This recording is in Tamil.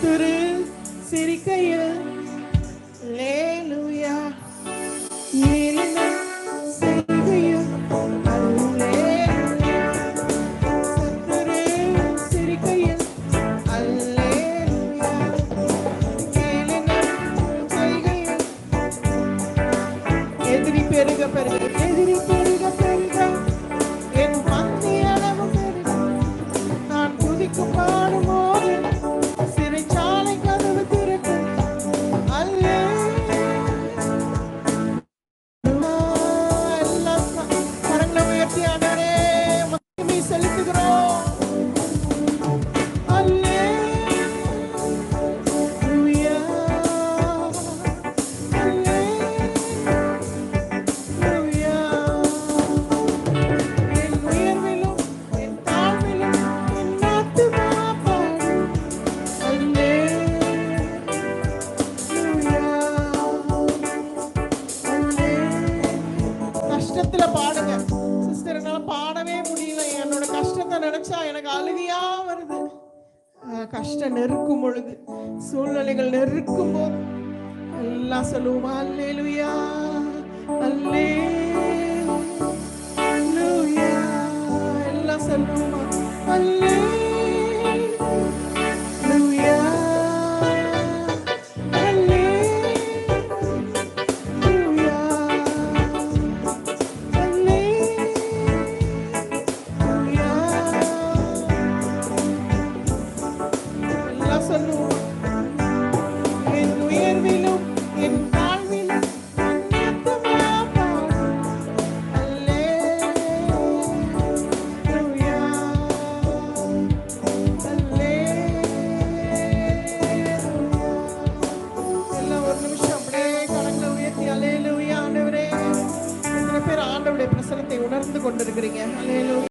துரு சிரிக்கையில் அல்லேலூயா, ஏலினா செய்கையில் அல்லேலூயா, சத்துரு சிரிக்கையில் அல்லேலூயா, ஏலினா செய்கையில் எதிரி பெருக பெருக, எதிரி பெருக பெருக என் பந்தி அளவு பெருக, நான் துதிக்கும் பாடும் போது சிறைச்சாலை கதவு திறக்கும். எல்லாம் கரங்களை உயர்த்தி ஆண்டவரே மகிமை செலுத்துகிறோம். அல்லேலூயா, அல்லேலூயா. என் உயர்விலும் என் தாழ்விலும் என் ஆத்துமா பாடும். கஷ்டத்துல பாடுங்க சிஸ்டர். என்னால பாடவே முடியல, என்னோட கஷ்டத்தை நினைச்சா எனக்கு அழுதியா வருது. கஷ்டம் நெருக்கும் பொழுது, சூழ்நிலைகள் நெருக்கும் போது எல்லாம் சொல்லுவோமா, அல்லேலூயா, அல்லேலூயா, எல்லாம் சொல்லுவோமா, அல்லேலூயா, பிரசனத்தை உணர்ந்து கொண்டிருக்கிறீங்க.